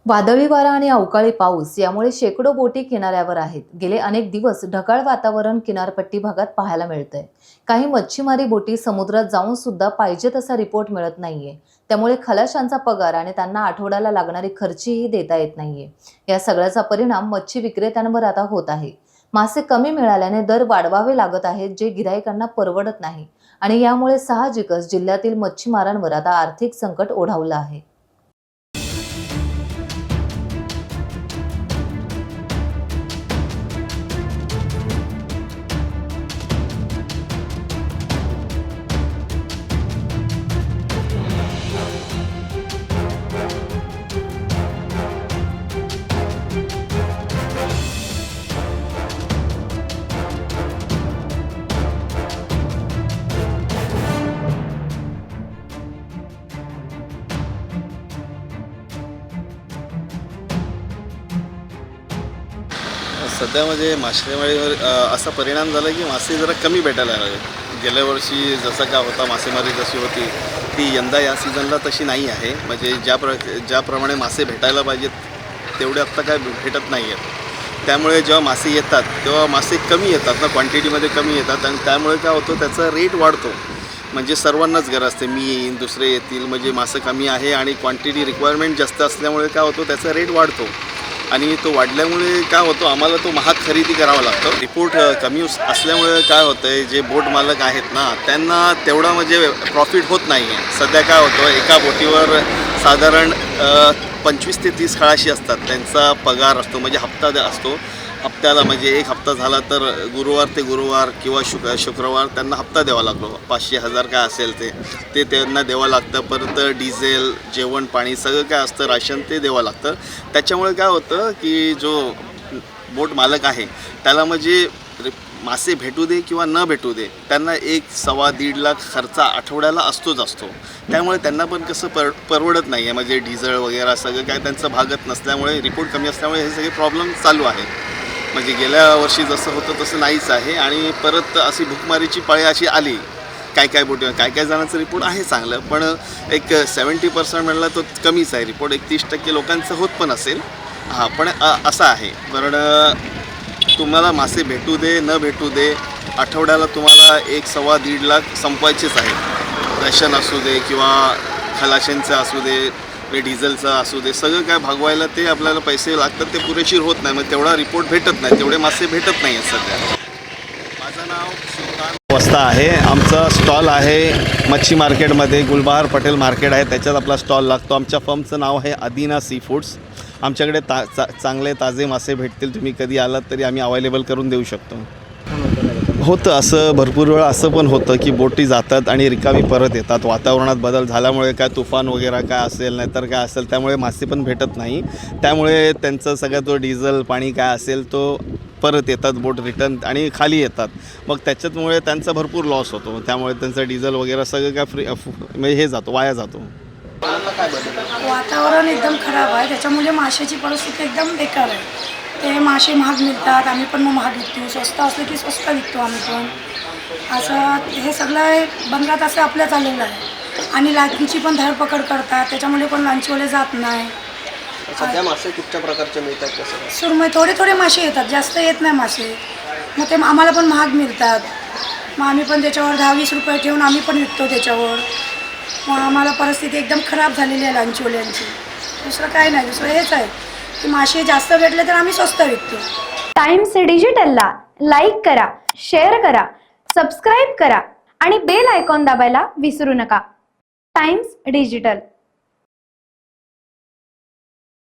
वादळी वारा आणि अवकाळी पाऊस यामुळे शेकडो बोटी किनाऱ्यावर आहेत। गेले अनेक दिवस ढगाळ वातावरण किनारपट्टी भागात पाहायला मिळतंय। काही मच्छीमारी बोटी समुद्रात जाऊन सुद्धा पाहिजे तसा रिपोर्ट मिळत नाहीये। त्यामुळे खलाशांचा पगार आणि त्यांना आठवड्याला लागणारी खर्चीही देता येत नाहीये। या सगळ्याचा परिणाम मच्छी विक्रेत्यांवर आता होत आहे। मासे कमी मिळाल्याने दर वाढवावे लागत आहेत, जे गिराईकांना परवडत नाही आणि यामुळे साहजिकच जिल्ह्यातील मच्छीमारांवर आता आर्थिक संकट ओढावलं आहे। सध्या म्हणजे मासेमारीवर असा परिणाम झाला की मासे जरा कमी भेटायला लागले। गेल्या वर्षी जसं का होता मासेमारी जशी होती ती यंदा या सीझनला तशी नाही आहे। म्हणजे ज्याप्रमाणे मासे भेटायला पाहिजेत तेवढे आत्ता काय भेटत नाही आहेत। त्यामुळे जेव्हा मासे येतात तेव्हा मासे कमी येतात ना, क्वांटिटीमध्ये कमी येतात आणि त्यामुळे काय होतं त्याचा रेट वाढतो। म्हणजे सर्वांनाच गरज असते, मी येईन दुसरे येतील, म्हणजे मासे कमी आहे आणि क्वांटिटी रिक्वायरमेंट जास्त असल्यामुळे काय होतं त्याचा रेट वाढतो आणि तो वाढल्यामुळे काय होतं आम्हाला तो महाग खरेदी करावा लागतो। रिपोर्ट कमी असल्यामुळे काय होतं आहे, जे बोट मालक आहेत ना त्यांना तेवढा म्हणजे प्रॉफिट होत नाही आहे। सध्या काय होतं एका बोटीवर साधारण 25 ते 30 खलाशी असतात, त्यांचा पगार असतो म्हणजे हप्ता असतो। हप्त्याला म्हणजे एक हप्ता झाला तर गुरुवार ते गुरुवार किंवा शुक्रवार त्यांना हप्ता द्यावा लागतो। 500-1000 काय असेल ते त्यांना द्यावं लागतं। परत डिझेल, जेवण, पाणी सगळं काय असतं राशन ते द्यावं लागतं। त्याच्यामुळे काय होतं की जो बोट मालक आहे त्याला म्हणजे मासे भेटू दे किंवा न भेटू दे त्यांना 1-1.25 लाख खर्च आठवड्याला असतो। त्यामुळे त्यांना पण कसं परवडत नाही आहे। म्हणजे डिझेल वगैरे सगळं काय त्यांचं भागत नसल्यामुळे, रिपोर्ट कमी असल्यामुळे हे सगळे प्रॉब्लेम चालू आहेत। म्हणजे गेल्या वर्षी जसं होतं तसं नाहीच आहे आणि परत अशी भूकमारीची पाळी अशी आली। काय बोटी काय जणांचं रिपोर्ट आहे चांगलं, पण एक 70% म्हणलं तो कमीच आहे रिपोर्ट। 31% लोकांचं होत पण असेल हां, पण असं आहे। कारण तुम्हाला मासे भेटू दे न भेटू दे आठवड्याला तुम्हाला 1-1.25 लाख संपवायचेच आहेत। रॅशन असू दे किंवा खलाशांचं असू दे, डिझेलचं असू दे, सगळं काय भागवायला ते आपल्याला पैसे लागतात, ते पुरेशीर होत नाही। मग तेवढा रिपोर्ट भेटत नाही, तेवढे मासे भेटत नाही आहेत सध्या। माझं नाव सुलतान वस्ता आहे। आमचा स्टॉल आहे मच्छी मार्केटमध्ये, गुलबहार पटेल मार्केट आहे त्याच्यात आपला स्टॉल लागतो। आमच्या फर्मचं नाव आहे अदिना सी फूड्स। आमच्याकडे चांगले ताजे मासे भेटतील, तुम्ही कधी आलात तरी आम्ही अवेलेबल करून देऊ शकतो। होतं असं भरपूर वेळा असं पण होतं की बोटी जातात आणि रिकामी परत येतात। वातावरणात बदल झाल्यामुळे काय तुफान वगैरे काय असेल नाहीतर काय असेल त्यामुळे मासे पण भेटत नाही। त्यामुळे त्यांचं सगळं तो डिझेल पाणी काय असेल तो परत येतात बोट रिटर्न आणि खाली येतात। मग त्याच्यामुळे त्यांचा भरपूर लॉस होतो। त्यामुळे त्यांचं डिझेल वगैरे सगळं काय म्हणजे हे जातो, वाया जातो। वातावरण एकदम खराब आहे, त्याच्यामुळे माशाची परिस्थिती एकदम बेकार आहे। ते मासे महाग मिळतात, आम्ही पण मग महाग विकतो। स्वस्त असलं की स्वस्त विकतो आम्ही पण। असं हे सगळं बंगात असं आपल्या चाललेलं आहे आणि लाचणीची पण धरपकड करतात, त्याच्यामुळे पण लांचीवाले जात नाही। सध्या मासे कुठच्या प्रकारचे मिळतात कसं? सुरमई थोडे मासे येतात, जास्त येत नाही मासे। मग ते आम्हाला पण महाग मिळतात, मग आम्ही पण त्याच्यावर 10-20 रुपये ठेवून आम्ही पण विकतो त्याच्यावर। मग आम्हाला परिस्थिती एकदम खराब झालेली आहे लांचीवाल्यांची। दुसरं काय नाही, दुसरं हेच आहे की मासे जास्त भेटले तर आम्ही स्वस्त विकतो। टाइम्स डिजिटलला लाईक करा, शेअर करा, सबस्क्राईब करा आणि बेल आयकॉन दाबायला विसरू नका। Times digital.